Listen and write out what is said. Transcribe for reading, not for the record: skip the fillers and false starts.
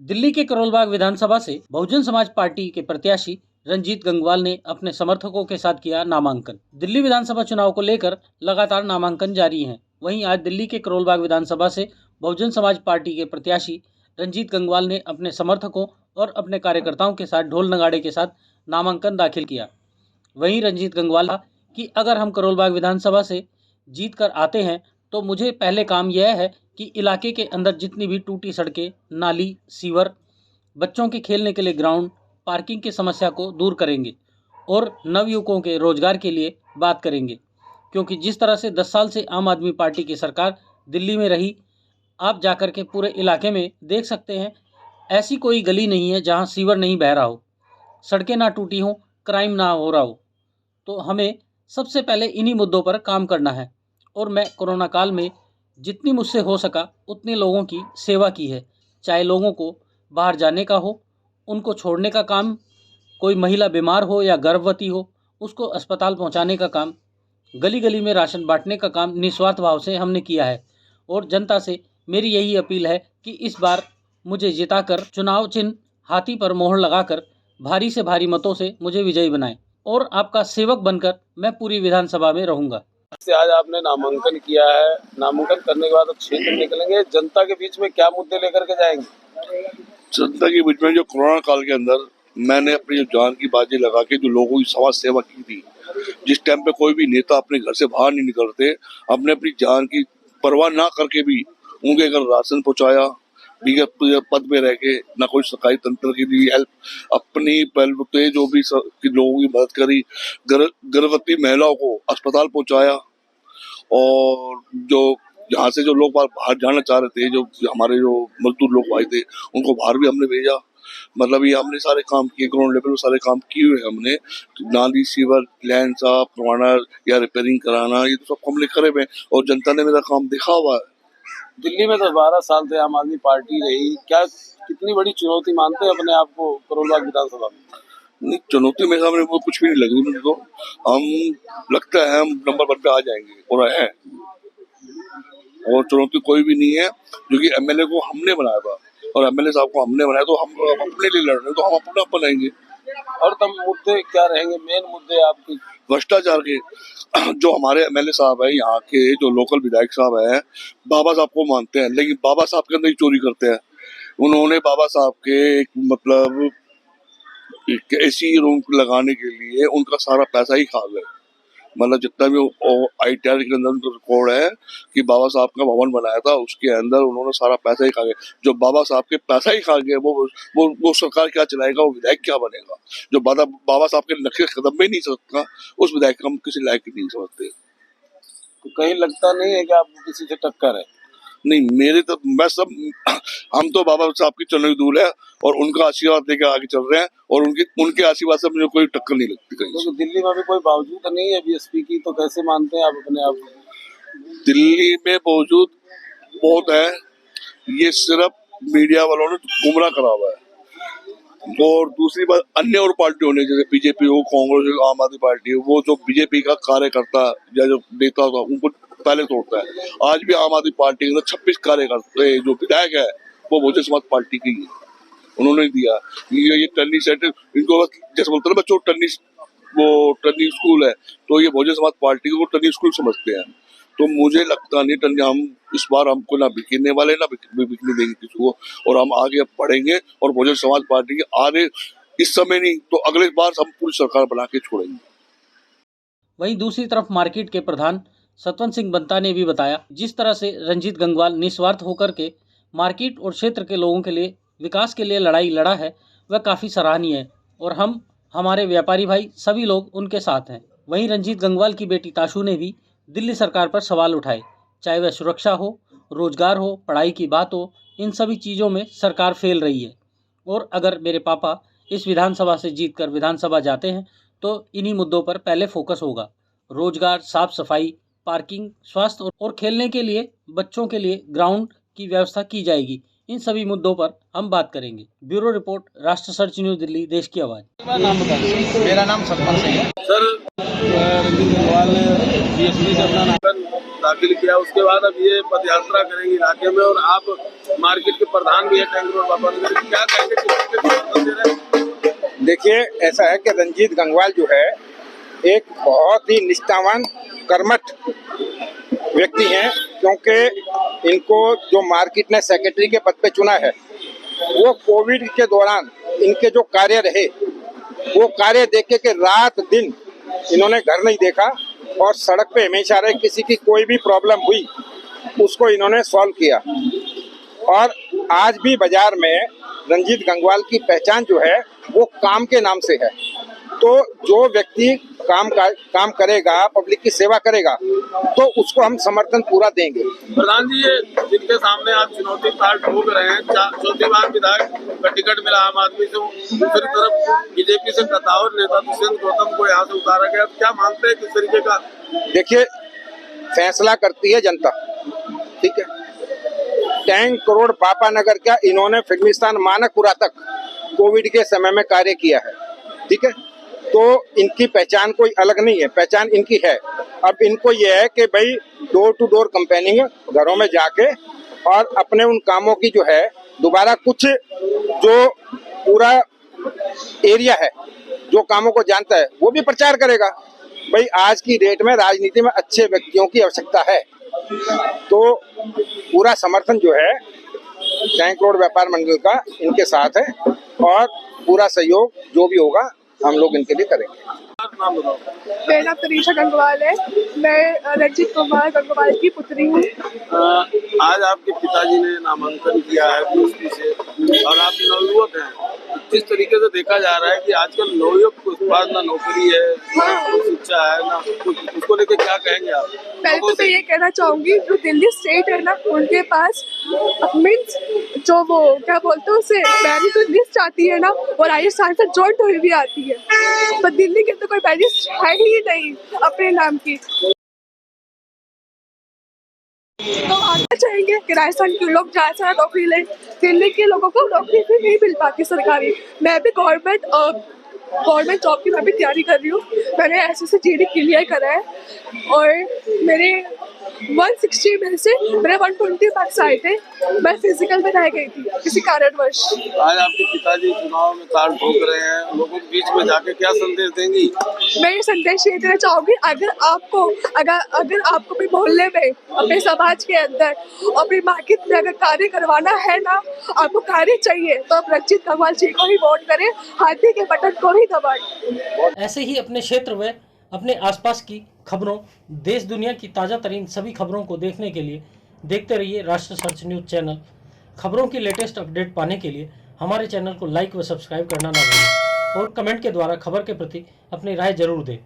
दिल्ली के करोल बाग विधानसभा से बहुजन समाज पार्टी के प्रत्याशी रंजीत गंगवाल ने अपने समर्थकों के साथ किया नामांकन। दिल्ली विधानसभा चुनाव को लेकर लगातार नामांकन जारी हैं। वहीं आज दिल्ली के करोल बाग विधानसभा से बहुजन समाज पार्टी के प्रत्याशी रंजीत गंगवाल ने अपने समर्थकों और अपने कार्यकर्ताओं के साथ ढोल नगाड़े के साथ नामांकन दाखिल किया। वहीं रंजीत गंगवाल कहा कि अगर हम करोल बाग विधानसभा से जीत कर आते हैं तो मुझे पहले काम यह है कि इलाके के अंदर जितनी भी टूटी सड़कें, नाली, सीवर, बच्चों के खेलने के लिए ग्राउंड, पार्किंग की समस्या को दूर करेंगे और नवयुवकों के रोजगार के लिए बात करेंगे। क्योंकि जिस तरह से 10 साल से आम आदमी पार्टी की सरकार दिल्ली में रही, आप जाकर के पूरे इलाके में देख सकते हैं, ऐसी कोई गली नहीं है जहां सीवर नहीं बह रहा हो, सड़कें ना टूटी हों, क्राइम ना हो रहा हो। तो हमें सबसे पहले इन्हीं मुद्दों पर काम करना है और मैं कोरोना काल में जितनी मुझसे हो सका उतने लोगों की सेवा की है। चाहे लोगों को बाहर जाने का हो, उनको छोड़ने का काम, कोई महिला बीमार हो या गर्भवती हो उसको अस्पताल पहुंचाने का काम, गली गली में राशन बांटने का काम निस्वार्थ भाव से हमने किया है। और जनता से मेरी यही अपील है कि इस बार मुझे जिताकर चुनाव चिन्ह हाथी पर मोहर लगाकर भारी से भारी मतों से मुझे विजयी बनाएं और आपका सेवक बनकर मैं पूरी विधानसभा में रहूंगा। से आज आपने नामांकन किया है, नामांकन करने के बाद अब क्षेत्र में निकलेंगे, जनता के बीच में क्या मुद्दे लेकर के जाएंगे? जनता के बीच में जो कोरोना काल के अंदर मैंने अपनी जो जान की बाजी लगा के जो लोगों की समाज सेवा की थी, जिस टाइम पे कोई भी नेता अपने घर से बाहर नहीं निकलते, अपने अपनी जान की परवाह ना करके भी उनके घर राशन पहुंचाया, पद में रह के ना कोई सरकारी तंत्र की दी हेल्प, अपनी पहल जो भी लोगों की मदद करी, गर्भवती महिलाओं को अस्पताल पहुंचाया और जो यहाँ से जो लोग बाहर जाना चाह रहे थे, जो हमारे जो मजदूर लोग आए थे, उनको बाहर भी हमने भेजा। मतलब ये हमने सारे काम किए, ग्राउंड लेवल पे सारे काम किए हुए हमने। नाली, सीवर, लैंड साफ करवाना या रिपेयरिंग कराना, ये तो सब हमने करे हुए और जनता ने मेरा काम देखा हुआ है। दिल्ली में तो 12 साल से आम आदमी पार्टी रही, क्या कितनी बड़ी चुनौती मानते हैं अपने आप को करोल बाग विधानसभा में? नहीं, चुनौती मेरे सामने वो कुछ भी नहीं लगी मुझे तो। हम लगता है हम नंबर 1 पे आ जाएंगे और है, और चुनौती कोई भी नहीं है, क्योंकि एमएलए को हमने बनाया था और एमएलए साहब को हमने बनाया, तो हम अपने लिए लड़ रहे हैं तो हम अपना बनाएंगे। और तब मुद्दे क्या रहेंगे, मेन मुद्दे आपके? भ्रष्टाचार के। जो हमारे एमएलए साहब है, यहाँ के जो लोकल विधायक साहब है, बाबा साहब को मानते हैं लेकिन बाबा साहब के अंदर ही चोरी करते हैं। उन्होंने बाबा साहब के मतलब एसी रूम लगाने के लिए उनका सारा पैसा ही खा गए। मतलब जितना भी ITR के अंदर रिकॉर्ड है कि बाबा साहब का भवन बनाया था, उसके अंदर उन्होंने सारा पैसा ही खा गए। जो बाबा साहब के पैसा ही खा गए, वो सरकार क्या चलाएगा, वो विधायक क्या बनेगा? जो बाबा साहब के नक्शे कदम में नहीं सकता, उस विधायक को हम किसी लायक नहीं समझते। तो कहीं लगता नहीं है कि आपको किसी से टक्कर है? नहीं, मेरे तो हम तो बाबा साहब की चलने दूर है और उनका आशीर्वाद लेकर आगे चल रहे हैं और उनके आशीर्वाद से मुझे कोई टक्कर नहीं लगती कहीं। तो दिल्ली में भी कोई बावजूद नहीं है बीएसपी की, तो कैसे मानते हैं आप अपने आप? दिल्ली में बावजूद बहुत है, ये सिर्फ मीडिया वालों ने गुमराह करा हुआ है। और दूसरी बात, अन्य और पार्टियों ने, जैसे बीजेपी हो, कांग्रेस हो, आम आदमी पार्टी हो, वो जो बीजेपी का कार्यकर्ता या जो नेता होता उनको पहले तोड़ता है। आज भी आम आदमी पार्टी के 26 कार्यकर्ता जो विधायक है वो बहुजन समाज पार्टी की है, उन्होंने दिया। ये टर्निंग सेंटर, इनको जैसे बोलते हैं बच्चों टर्निंग स्कूल है, तो ये बहुजन समाज पार्टी को टर्निंग स्कूल समझते हैं। तो मुझे लगता नहीं हम इस बार हमको ना बिकने वाले, ना बिकने देंगे किसी को, और हम आगे बढ़ेंगे और बहुजन समाज पार्टी के आगे इस समय नहीं तो अगले बार हम पूरी सरकार बना के छोड़ेंगे। वहीं दूसरी तरफ मार्केट के प्रधान सतवंत सिंह बंता ने भी बताया, जिस तरह से रंजीत गंगवाल निस्वार्थ होकर के मार्केट और क्षेत्र के लोगों के लिए विकास के लिए लड़ाई लड़ा है, वह काफ़ी सराहनीय है और हमारे व्यापारी भाई सभी लोग उनके साथ हैं। वहीं रंजीत गंगवाल की बेटी ताशू ने भी दिल्ली सरकार पर सवाल उठाए, चाहे वह सुरक्षा हो, रोजगार हो, पढ़ाई की बात हो, इन सभी चीज़ों में सरकार फेल रही है। और अगर मेरे पापा इस विधानसभा से जीतकर विधानसभा जाते हैं तो इन्हीं मुद्दों पर पहले फोकस होगा। रोजगार, साफ सफाई, पार्किंग, स्वास्थ्य और खेलने के लिए बच्चों के लिए ग्राउंड की व्यवस्था की जाएगी। इन सभी मुद्दों पर हम बात करेंगे। ब्यूरो रिपोर्ट, राष्ट्र सर्च न्यूज दिल्ली, देश की आवाज़। मेरा नाम सतवंत सिंह है। सर, रंजीत गंगवाल ने बीएसपी से अपना नामांकन दाखिल किया, उसके बाद अब ये पद यात्रा करेंगे इलाके में, और आप मार्केट के प्रधान भी है टैंक रोड बाबा नगर, क्या कहेंगे, किस तरीके का समर्थन दे रहे हैं? देखिए, ऐसा है कि रंजीत गंगवाल जो है एक बहुत ही निष्ठावान कर्मठ व्यक्ति हैं, क्योंकि इनको जो मार्केट ने सेक्रेटरी के पद पे चुना है वो कोविड के दौरान इनके जो कार्य रहे वो कार्य देख के रात दिन इन्होंने घर नहीं देखा और सड़क पे हमेशा रहे, किसी की कोई भी प्रॉब्लम हुई उसको इन्होंने सॉल्व किया। और आज भी बाजार में रंजीत गंगवाल की पहचान जो है वो काम के नाम से है। तो जो व्यक्ति काम करेगा, पब्लिक की सेवा करेगा, तो उसको हम समर्थन पूरा देंगे। प्रधान जी, ये जिनके सामने आप चुनौती ताल ठोक रहे हैं, चौथी बार विधायक का टिकट मिला आम आदमी से, दूसरी तरफ बीजेपी से कतावर नेता दुष्यंत गौतम को यहाँ से उतारा गया, क्या मानते हैं किस तरीके का? देखिए, फैसला करती है जनता, ठीक है। टैंक रोड बापा नगर का इन्होंने फिल्मिस्तान मानकपुरा तक कोविड के समय में कार्य किया है, ठीक है। तो इनकी पहचान कोई अलग नहीं है, पहचान इनकी है। अब इनको ये है कि भाई डोर टू डोर कैंपेनिंग, घरों में जाके और अपने उन कामों की जो है दोबारा कुछ जो पूरा एरिया है जो कामों को जानता है वो भी प्रचार करेगा। भाई आज की डेट में राजनीति में अच्छे व्यक्तियों की आवश्यकता है, तो पूरा समर्थन जो है टैंक रोड व्यापार मंडल का इनके साथ है और पूरा सहयोग जो भी होगा हम लोग इनके लिए करेंगे। नाम बताओ। मेरा नाम तनीषा गंगवाल है, मैं रंजीत कुमार गंगवाल की पुत्री हूँ। आज आपके पिताजी ने नामांकन किया है बीएसपी से और आप नवयुवक हैं, जिस तरीके से देखा जा रहा है कि आजकल नवयुवक के पास ना नौकरी है, ना शिक्षा है, ना कुछ, उसको लेकर क्या कहेंगे आप? पहले तो मैं ये कहना चाहूंगी, जो दिल्ली स्टेट है ना, उनके पास मीन्स जो वो क्या बोलते हैं उसे मेरिट लिस्ट आती है ना, और राजस्थान से जॉइंट हुई भी आती है, पर दिल्ली के तो कोई मेरिट है ही नहीं अपने नाम की। तो आगे चाहेंगे कि राजस्थान के लोग जहाँ से नौकरी लें, दिल्ली के लोगों को नौकरी भी नहीं मिल पाती सरकारी। मैं भी गवर्नमेंट जॉब की मैं भी तैयारी कर रही हूँ। मैंने SSC GD क्लियर करा है और मेरे 160 में से मेरे 120 मार्क्स आए थे। मैं फिजिकल में रह गई थी किसी कारणवश। आज आपके पिताजी चुनाव में ताल ठोक रहे हैं, लोगों के बीच में जाके क्या संदेश देंगी? मैं ये संदेश ये देना चाहूँगी, अगर आपको भी मोहल्ले में, अपने समाज के अंदर, अपनी मार्केट में अगर कार्य करवाना है ना, आपको कार्य चाहिए, तो आप रंजीत गंगवाल जी को ही वोट करें, हाथी के बटन को ही दबाएं। ऐसे ही अपने क्षेत्र में अपने आसपास की खबरों, देश दुनिया की ताज़ा तरीन सभी खबरों को देखने के लिए देखते रहिए राष्ट्र सर्च न्यूज़ चैनल। खबरों की लेटेस्ट अपडेट पाने के लिए हमारे चैनल को लाइक व सब्सक्राइब करना ना भूलें और कमेंट के द्वारा खबर के प्रति अपनी राय जरूर दें।